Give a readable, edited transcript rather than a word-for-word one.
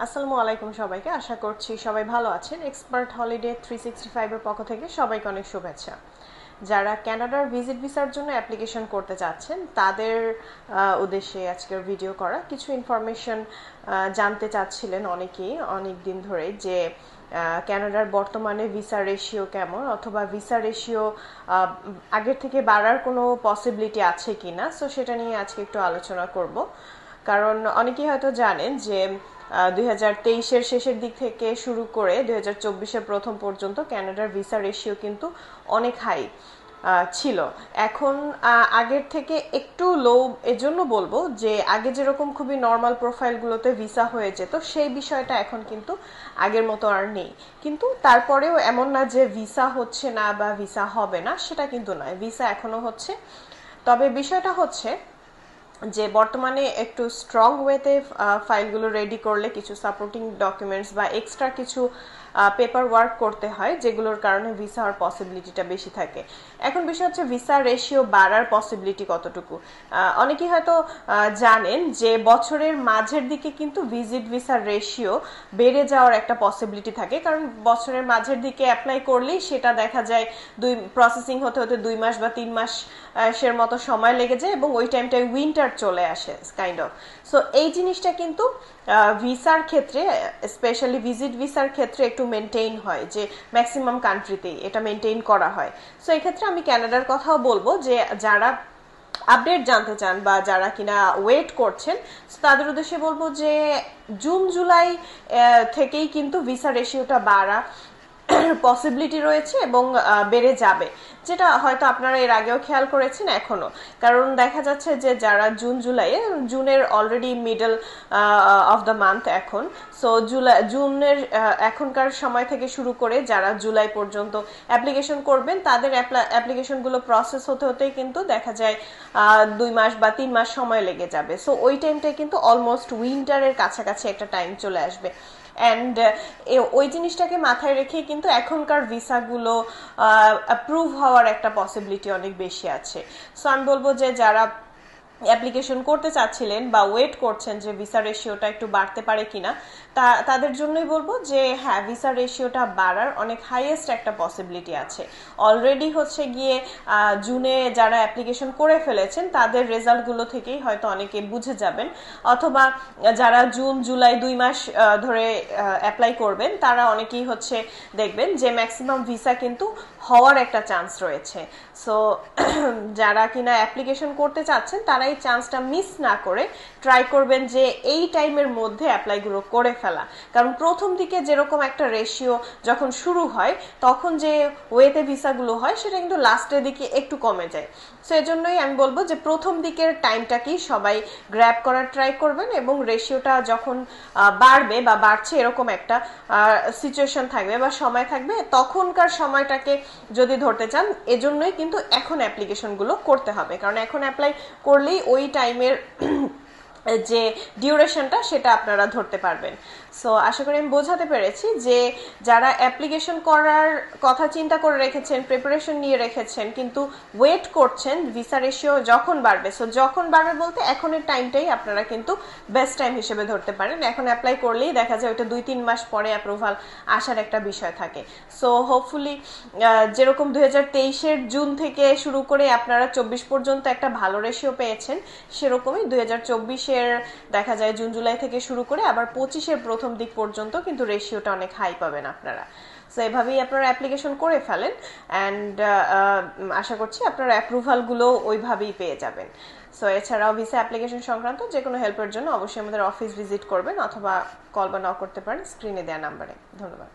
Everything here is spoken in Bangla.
আসসালামু আলাইকুম সবাইকে। আশা করছি সবাই ভালো আছেন। এক্সপার্ট হলিডে 365 এর পক্ষ থেকে সবাইকে অনেক শুভেচ্ছা। যারা কানাডার ভিজিট ভিসার জন্য অ্যাপ্লিকেশন করতে চাচ্ছেন তাদের উদ্দেশ্যে আজকের ভিডিও করা। কিছু ইনফরমেশন জানতে চাচ্ছিলেন অনেকেই অনেক দিন ধরে যে কানাডার বর্তমানে ভিসা রেশিও কেমন, অথবা ভিসা রেশিও আগের থেকে বাড়ার কোনো পসিবিলিটি আছে কিনা। সো সেটা নিয়ে আজকে একটু আলোচনা করব। কারণ অনেকেই হয়তো জানেন যে 2023-এর শেষের দিক থেকে শুরু করে 2024-এর প্রথম পর্যন্ত কানাডার ভিসা রেশিও কিন্তু অনেক হাই ছিল। এখন আগের থেকে একটু লো। এজন্য বলবো যে আগে যেরকম খুবই নর্মাল প্রোফাইলগুলোতে ভিসা হয়ে যেত, সেই বিষয়টা এখন কিন্তু আগের মতো আর নেই। কিন্তু তারপরেও এমন না যে ভিসা হচ্ছে না বা ভিসা হবে না, সেটা কিন্তু নয়, ভিসা এখনো হচ্ছে। তবে বিষয়টা হচ্ছে যে বর্তমানে একটু স্ট্রং ওয়েতে ফাইলগুলো রেডি করলে কিছু সাপোর্টিং ডকুমেন্টস বা এক্সট্রা কিছু পেপার ওয়ার্ক করতে হয়, যেগুলোর কারণে ভিসা হওয়ার পসিবিলিটিটা বেশি থাকে। এখন বিষয় হচ্ছে ভিসা রেশিও বাড়ার পসিবিলিটি কতটুকু। অনেকেই হয়তো জানেন যে বছরের মাঝের দিকে কিন্তু ভিজিট ভিসার রেশিও বেড়ে যাওয়ার একটা পসিবিলিটি থাকে, কারণ বছরের মাঝের দিকে অ্যাপ্লাই করলেই সেটা দেখা যায় প্রসেসিং হতে হতে 2 মাস বা 3 মাসের মতো সময় লেগে যায়, এবং ওই টাইমটায় উইন্টার চলে আসে কাইন্ড অফ। সো এই জিনিসটা কিন্তু ভিসার ক্ষেত্রে, স্পেশালি ভিজিট ভিসার ক্ষেত্রে একটু মেনটেইন হয়, যে ম্যাক্সিমাম কান্ট্রিতেই এটা মেনটেইন করা হয়। সো এই ক্ষেত্রে আমি কানাডার কথাও বলবো, যে যারা আপডেট জানতে চান বা যারা কিনা ওয়েট করছেন, তাদের উদ্দেশ্যে বলবো যে জুন জুলাই থেকেই কিন্তু ভিসা রেশিওটা বাড়া পসিবিলিটি রয়েছে এবং বেড়ে যাবে, যেটা হয়তো আপনারা এর আগেও খেয়াল করেছেন এখনো। কারণ দেখা যাচ্ছে যে যারা জুনের already middle of the month এখন। সো জুনের এখনকার সময় থেকে শুরু করে যারা জুলাই পর্যন্ত অ্যাপ্লিকেশন করবেন, তাদের অ্যাপ্লিকেশনগুলো প্রসেস হতে হতেই কিন্তু দেখা যায় 2 মাস বা 3 মাস সময় লেগে যাবে। সো ওই টাইমটাই কিন্তু অলমোস্ট উইন্টারের কাছাকাছি একটা টাইম চলে আসবে। অ্যান্ড ওই জিনিসটাকে মাথায় রেখে কিন্তু এখনকার ভিসাগুলো অ্যাপ্রুভ হওয়ার একটা পসিবিলিটি অনেক বেশি আছে। সো আমি বলবো যে যারা অ্যাপ্লিকেশন করতে চাচ্ছিলেন বা ওয়েট করছেন যে ভিসা রেশিওটা একটু বাড়তে পারে কিনা, তাদের জন্যই বলবো যে হ্যাঁ, ভিসা রেশিওটা বাড়ার অনেক হাইয়েস্ট একটা পসিবিলিটি আছে। অলরেডি হচ্ছে গিয়ে জুনে যারা অ্যাপ্লিকেশন করে ফেলেছেন তাদের রেজাল্টগুলো থেকেই হয়তো অনেকে বুঝে যাবেন, অথবা যারা জুন জুলাই 2 মাস ধরে অ্যাপ্লাই করবেন, তারা অনেকেই হচ্ছে দেখবেন যে ম্যাক্সিমাম ভিসা কিন্তু হওয়ার একটা চান্স রয়েছে। সো যারা কিনা অ্যাপ্লিকেশন করতে চাচ্ছেন তারা এই চান্সটা মিস না করে ট্রাই করবেন যে এই টাইমের মধ্যে অ্যাপ্লাইগুলো করে ফেলা। কারণ প্রথম দিকে যেরকম একটা রেশিও যখন শুরু হয়, তখন যে ওয়েতে ভিসাগুলো হয় সেটা কিন্তু লাস্টের দিকে একটু কমে যায়। সো এজন্যই আমি বলবো যে প্রথম দিকের টাইমটাকেই সবাই গ্র্যাব করার ট্রাই করবেন, এবং রেশিওটা যখন বাড়বে বা বাড়ছে এরকম একটা সিচুয়েশন থাকবে বা সময় থাকবে, তখনকার সময়টাকে যদি ধরতে চান, এজন্যই কিন্তু এখন অ্যাপ্লিকেশনগুলো করতে হবে। কারণ এখন অ্যাপ্লাই করলেই ওই টাইমের যে ডিউরেশনটা সেটা আপনারা ধরতে পারবেন। সো আশা করি আমি বোঝাতে পেরেছি যে যারা অ্যাপ্লিকেশন করার কথা চিন্তা করে রেখেছেন, প্রিপারেশন নিয়ে রেখেছেন, কিন্তু ওয়েট করছেন ভিসা রেশিও যখন বাড়বে। সো যখন বাড়বে বলতে এখনের টাইমটাই আপনারা কিন্তু বেস্ট টাইম হিসেবে ধরতে পারেন। এখন অ্যাপ্লাই করলেই দেখা যায় ওইটা 2-3 মাস পরে অ্যাপ্রুভাল আসার একটা বিষয় থাকে। সো হোপফুলি যেরকম 2023-এর জুন থেকে শুরু করে আপনারা 24 পর্যন্ত একটা ভালো রেশিও পেয়েছেন, সেরকমই 2024-এর দেখা যায় জুন জুলাই থেকে শুরু করে আবার 25-এর প্রথম দিক পর্যন্ত কিন্তু রেশিওটা অনেক হাই পাবেন আপনারা। সো এভাবেই আপনারা অ্যাপ্লিকেশন করে ফেলেন, অ্যান্ড আশা করছি আপনারা অ্যাপ্রুভালগুলো ওইভাবেই পেয়ে যাবেন। সো এছাড়াও ভিসা অ্যাপ্লিকেশন সংক্রান্ত যে কোনো হেল্পের জন্য অবশ্যই আমাদের অফিস ভিজিট করবেন, অথবা কল বা নক করতে পারেন স্ক্রিনে দেওয়া নাম্বারে। ধন্যবাদ।